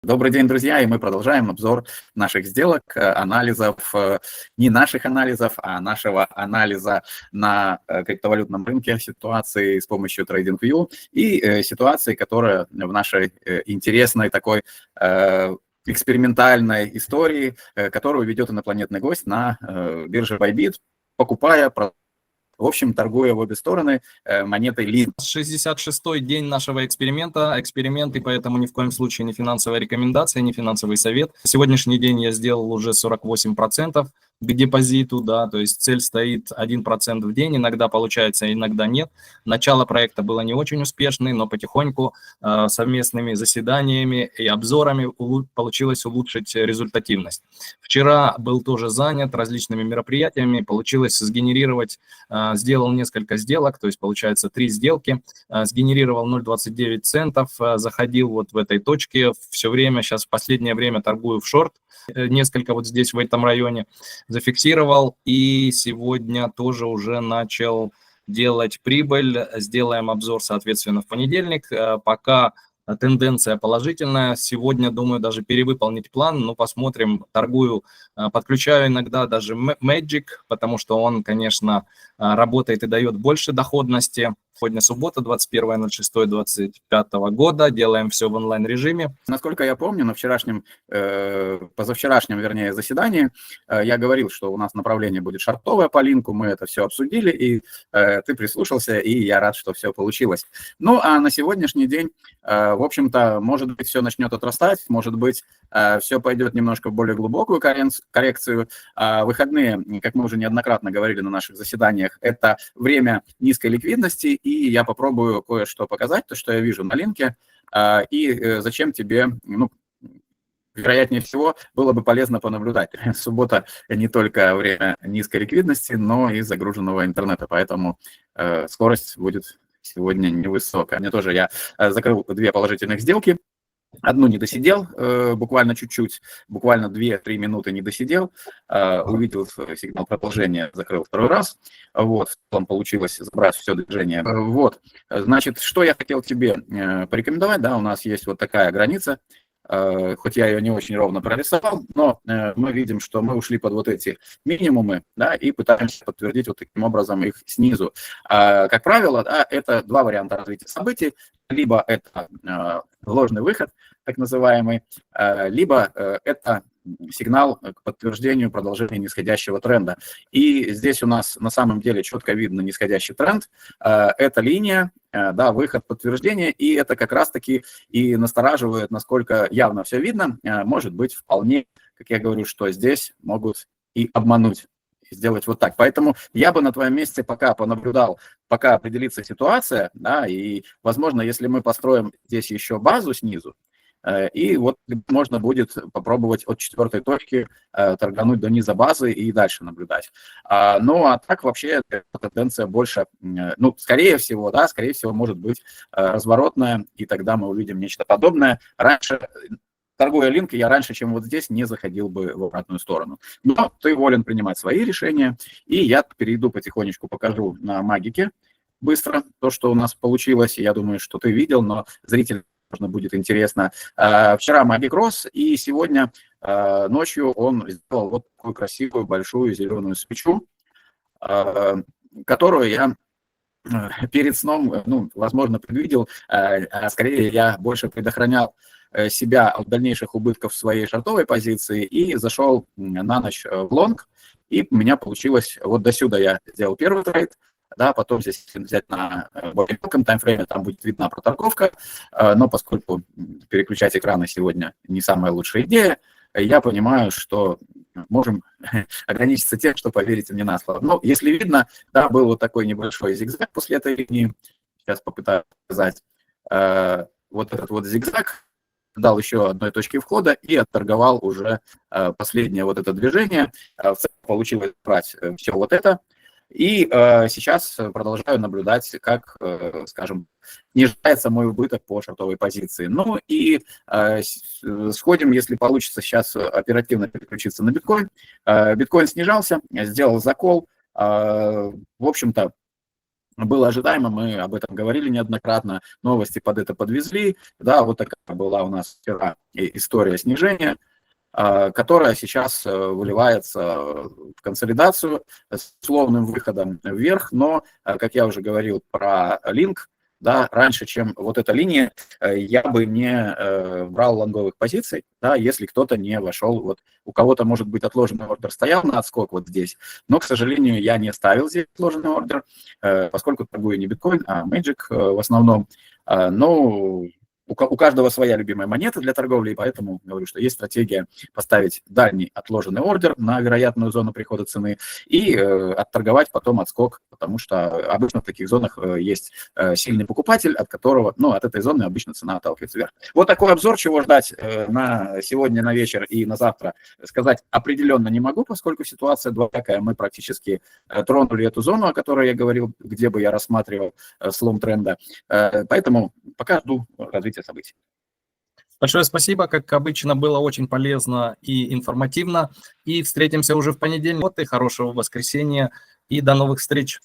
Добрый день, друзья, и мы продолжаем обзор наших сделок, анализов, не наших анализов, а нашего анализа на криптовалютном рынке ситуации с помощью TradingView и ситуации, которая в нашей интересной такой экспериментальной истории, которую ведет инопланетный гость на бирже Bybit, покупая, в общем, торгуя в обе стороны монетой LIN. 66-й день нашего эксперимента. Эксперимент, и поэтому ни в коем случае не финансовая рекомендация, не финансовый совет. Сегодняшний день я сделал уже 48% к депозиту, да, то есть цель стоит 1% в день, иногда получается, иногда нет. Начало проекта было не очень успешным, но потихоньку совместными заседаниями и обзорами получилось улучшить результативность. Вчера был тоже занят различными мероприятиями, получилось сгенерировать, сделал несколько сделок, то есть получается 3 сделки, сгенерировал 0,29 центов, заходил вот в этой точке, все время, сейчас в последнее время торгую в шорт, несколько вот здесь в этом районе зафиксировал, и сегодня тоже уже начал делать прибыль. Сделаем обзор, соответственно, в понедельник. Пока тенденция положительная. Сегодня, думаю, даже перевыполнить план, но посмотрим. Торгую, подключаю иногда даже Magic, потому что он, конечно, работает и дает больше доходности. Сегодня суббота, 21.06.25 года. Делаем все в онлайн-режиме. Насколько я помню, на вчерашнем, позавчерашнем, вернее, заседании я говорил, что у нас направление будет шортовое по линку, мы это все обсудили, и ты прислушался, и я рад, что все получилось. Ну, а на сегодняшний день, в общем-то, может быть, все начнет отрастать, может быть, все пойдет немножко в более глубокую коррекцию. Выходные, как мы уже неоднократно говорили на наших заседаниях, это время низкой ликвидности, и я попробую кое-что показать, то, что я вижу на линке, и зачем тебе, ну, вероятнее всего, было бы полезно понаблюдать. Суббота не только время низкой ликвидности, но и загруженного интернета, поэтому скорость будет сегодня невысокая. Мне тоже я закрыл 2 положительных сделки. Одну не досидел, буквально чуть-чуть, буквально 2-3 минуты не досидел, увидел сигнал продолжения, закрыл второй раз, вот, в целом получилось забрать все движение. Вот, значит, что я хотел тебе порекомендовать, да, у нас есть вот такая граница, хоть я ее не очень ровно прорисовал, но мы видим, что мы ушли под вот эти минимумы, да, и пытаемся подтвердить вот таким образом их снизу. Как правило, да, это 2 варианта развития событий, либо это ложный выход, так называемый, либо это сигнал к подтверждению продолжения нисходящего тренда. И здесь у нас на самом деле четко видно нисходящий тренд. Это линия, да, выход, подтверждение, и это как раз-таки и настораживает, насколько явно все видно. Может быть, вполне, как я говорю, что здесь могут и обмануть, сделать вот так. Поэтому я бы на твоем месте пока понаблюдал, пока определится ситуация, да, и, возможно, если мы построим здесь еще базу снизу, и вот можно будет попробовать от 4-й точки торгануть до низа базы и дальше наблюдать. Ну, а так вообще тенденция больше, ну, скорее всего, да, скорее всего, может быть разворотная, и тогда мы увидим нечто подобное. Раньше, торгуя линк, я раньше, чем вот здесь, не заходил бы в обратную сторону. Но ты волен принимать свои решения, и я перейду потихонечку, покажу на магике быстро то, что у нас получилось. Я думаю, что ты видел, но зритель можно будет интересно. Вчера Magic рос, и сегодня ночью он сделал вот такую красивую большую зеленую свечу, которую я перед сном, ну, возможно, предвидел, а скорее я больше предохранял себя от дальнейших убытков в своей шортовой позиции и зашел на ночь в лонг, и у меня получилось, вот до сюда я сделал первый трейд, да, потом здесь взять на более мелком таймфрейме, там будет видна проторговка, но поскольку переключать экраны сегодня не самая лучшая идея, я понимаю, что можем ограничиться тем, что поверите мне на слово. Ну, если видно, да, был вот такой небольшой зигзаг после этой линии, сейчас попытаюсь показать, вот этот вот зигзаг, дал еще одной точки входа и отторговал уже последнее вот это движение, в целом получилось брать все вот это. И сейчас продолжаю наблюдать, как, скажем, снижается мой убыток по шортовой позиции. Ну и сходим, если получится сейчас оперативно переключиться на биткоин. Биткоин снижался, сделал закол. В общем-то, было ожидаемо, мы об этом говорили неоднократно, новости под это подвезли, да, вот такая была у нас вчера история снижения, которая сейчас выливается в консолидацию с условным выходом вверх, но, как я уже говорил про линк, да, раньше, чем вот эта линия, я бы не брал лонговых позиций, да, если кто-то не вошел, вот у кого-то, может быть, отложенный ордер стоял на отскок вот здесь, но, к сожалению, я не ставил здесь отложенный ордер, поскольку торгую не биткоин, а Magic в основном, но у каждого своя любимая монета для торговли, и поэтому говорю, что есть стратегия поставить дальний отложенный ордер на вероятную зону прихода цены и отторговать потом отскок, потому что обычно в таких зонах есть сильный покупатель, от которого, ну, от этой зоны обычно цена отталкивается вверх. Вот такой обзор, чего ждать на сегодня, на вечер и на завтра, сказать определенно не могу, поскольку ситуация двоякая. Мы практически тронули эту зону, о которой я говорил, где бы я рассматривал слом тренда. Поэтому пока жду развития событий. Большое спасибо, как обычно, было очень полезно и информативно. И встретимся уже в понедельник. Вот и хорошего воскресенья, и до новых встреч.